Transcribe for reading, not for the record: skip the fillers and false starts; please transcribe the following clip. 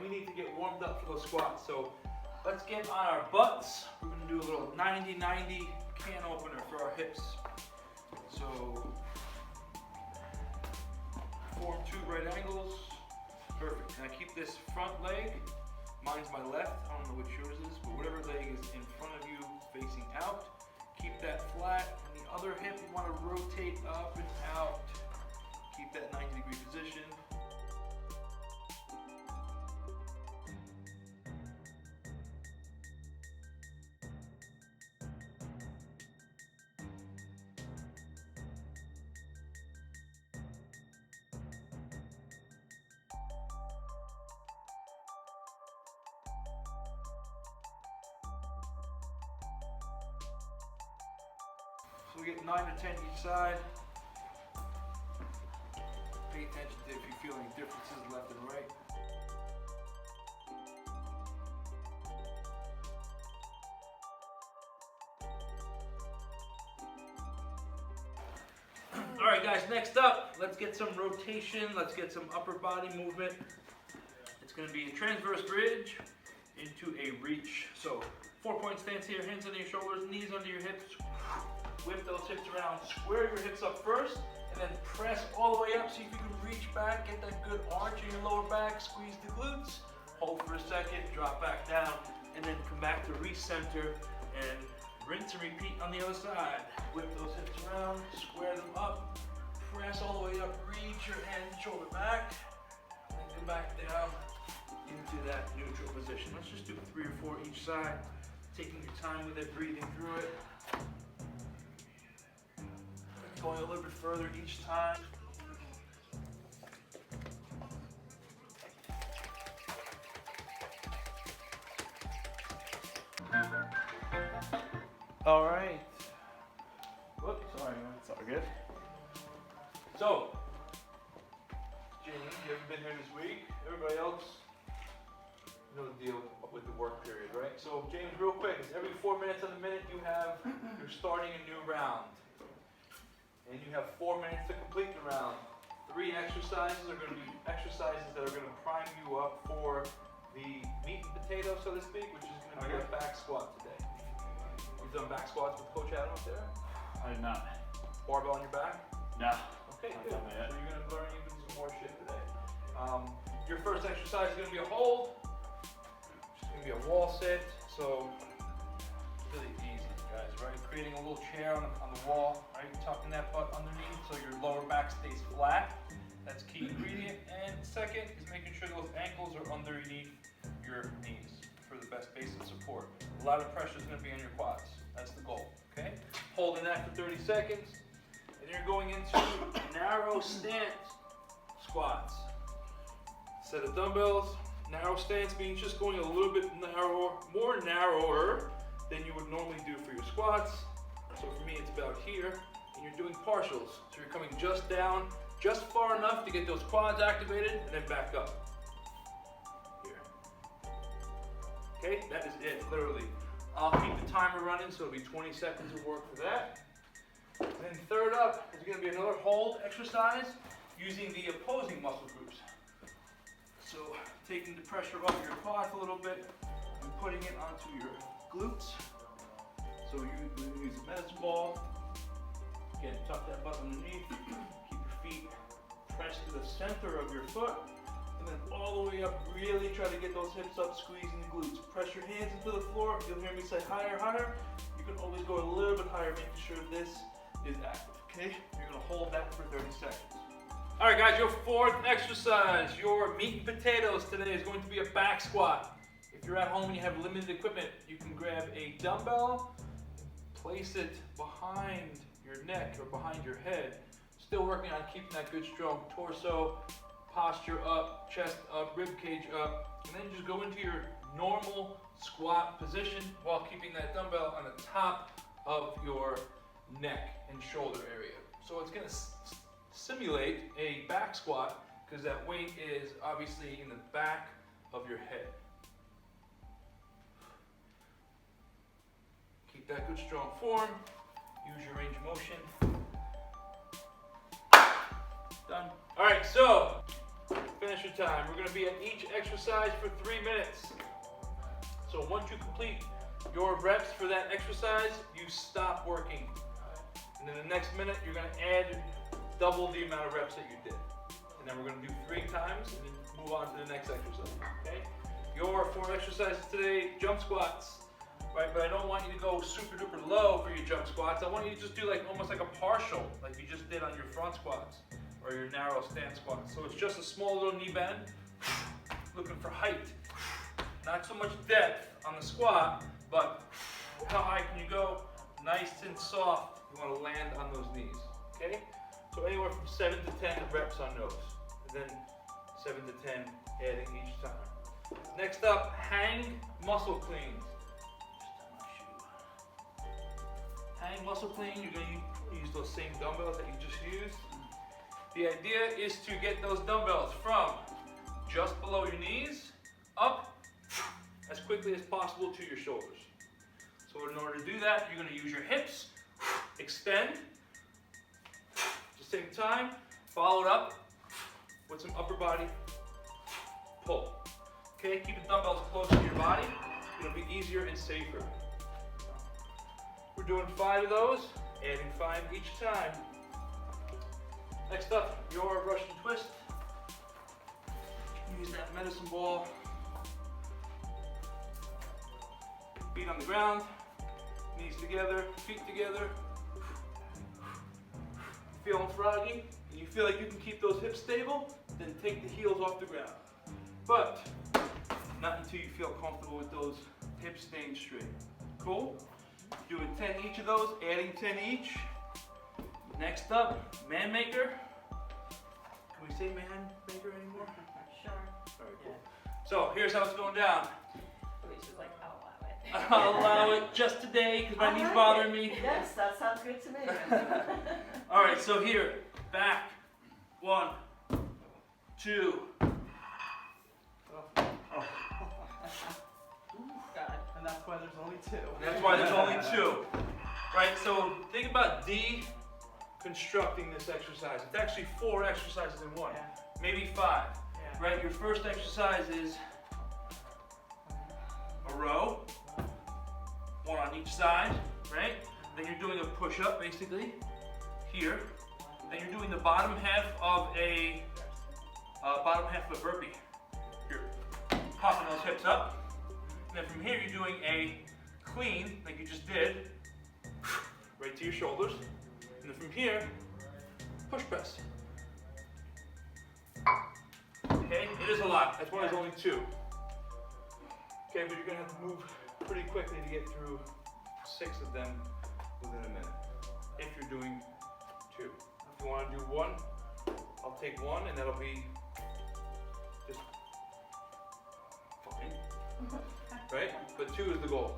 we need to get warmed up for those squats. So let's get on our butts. We're gonna do a little 90-90 can opener for our hips. So form 2 right angles. Perfect. Now keep this front leg. Mine's my left. I don't know which yours is, but whatever leg is in front of you facing out. Keep that flat. And the other hip, you want to rotate up and out. Keep that 90-degree position. So we get 9 to 10 each side. Pay attention to if you feel any differences left and right. All right, guys, next up, let's get some rotation. Let's get some upper body movement. It's going to be a transverse bridge into a reach. So 4-point stance here, hands under your shoulders, knees under your hips. Whip those hips around, square your hips up first, and then press all the way up. See if you can reach back, get that good arch in your lower back, squeeze the glutes, hold for a second, drop back down, and then come back to recenter and rinse and repeat on the other side. Whip those hips around, square them up, press all the way up, reach your hand, shoulder back, and then come back down into that neutral position. Let's just do 3 or 4 each side, taking your time with it, breathing through it. Going a little bit further each time. All right. Whoops, sorry, man. It's all good. So, James, you haven't been here this week. Everybody else, you know the deal with the work period, right? So, James, real quick, it's every 4 minutes on the minute you're starting a new round. And you have 4 minutes to complete the round. 3 exercises are going to be exercises that are going to prime you up for the meat and potato, so to speak, which is going to be a back squat today. You've done back squats with Coach Adam up there? I did not. Barbell on your back? No. Okay, good. So you're going to learn even some more shit today. Your first exercise is going to be a hold. It's going to be a wall sit. So really easy, guys, right? Creating a little chair on the wall, right? Tucking that butt underneath so your lower back stays flat. That's key ingredient. And second is making sure those ankles are underneath your knees for the best base of support. A lot of pressure is going to be on your quads. That's the goal, okay? Holding that for 30 seconds. And you're going into narrow stance squats. Set of dumbbells. Narrow stance means just going a little bit more narrower than you would normally do for your squats. So for me, it's about here, and you're doing partials. So you're coming just down, just far enough to get those quads activated, and then back up. Here. Okay, that is it, literally. I'll keep the timer running, so it'll be 20 seconds of work for that. And then third up is gonna be another hold exercise using the opposing muscle groups. So taking the pressure off your quads a little bit and putting it onto your glutes. So you use a medicine ball. Again, tuck that butt underneath. Keep your feet pressed to the center of your foot. And then all the way up, really try to get those hips up, squeezing the glutes. Press your hands into the floor. You'll hear me say higher, higher. You can always go a little bit higher, making sure this is active, okay? You're gonna hold that for 30 seconds. All right, guys, your fourth exercise, your meat and potatoes today is going to be a back squat. If you're at home and you have limited equipment, you can grab a dumbbell, place it behind your neck or behind your head. Still working on keeping that good strong torso, posture up, chest up, rib cage up, and then just go into your normal squat position while keeping that dumbbell on the top of your neck and shoulder area. So it's going to simulate a back squat because that weight is obviously in the back of your head. Keep that good strong form. Use your range of motion. Done. All right, so finish extra time. We're gonna be at each exercise for 3 minutes. So once you complete your reps for that exercise, you stop working. And then the next minute, you're gonna add double the amount of reps that you did. And then we're gonna do 3 times and then move on to the next exercise, okay? Your 4 exercises today, jump squats, right? But I don't want you to go super duper low for your jump squats. I want you to just do like almost like a partial, like you just did on your front squats or your narrow stance squats. So it's just a small little knee bend, looking for height. Not so much depth on the squat, but how high can you go? Nice and soft. You want to land on those knees, okay? So anywhere from 7 to 10 reps on those, and then 7 to 10 adding each time. Next up, hang muscle cleans. Hang muscle clean, you're going to use those same dumbbells that you just used. The idea is to get those dumbbells from just below your knees up as quickly as possible to your shoulders. So in order to do that, you're going to use your hips, extend, at the same time, followed up with some upper body pull. Okay, keep the dumbbells close to your body. It'll be easier and safer. We're doing 5 of those, adding 5 each time. Next up, your Russian twist. Use that medicine ball. Feet on the ground, knees together, feet together. Feeling froggy, and you feel like you can keep those hips stable, then take the heels off the ground. But not until you feel comfortable with those hips staying straight. Cool? Doing 10 each of those, adding 10 each. Next up, man maker. Can we say man maker anymore? Sure. All right, cool. So here's how it's going down. We should like allow it. I'll allow it just today because my knee's bothering me. Yes, that sounds good to me. All right, so here, back, 1, 2. God. And that's why there's only 2. That's why there's only 2. Right, so think about deconstructing this exercise. It's actually 4 exercises in one, Yeah. maybe 5. Yeah. Right, your first exercise is a row, 1 on each side, right? Then you're doing a push-up, basically, here. Then you're doing the bottom half of a burpee. You're popping those hips up. And then from here, you're doing a clean, like you just did, right to your shoulders. And then from here, push press. Okay, it is a lot. That's why there's only 2. Okay, but you're gonna have to move pretty quickly to get through 6 of them within a minute. If you're doing 2. If you wanna do 1, I'll take 1 and that'll be just fine. Right? But 2 is the goal.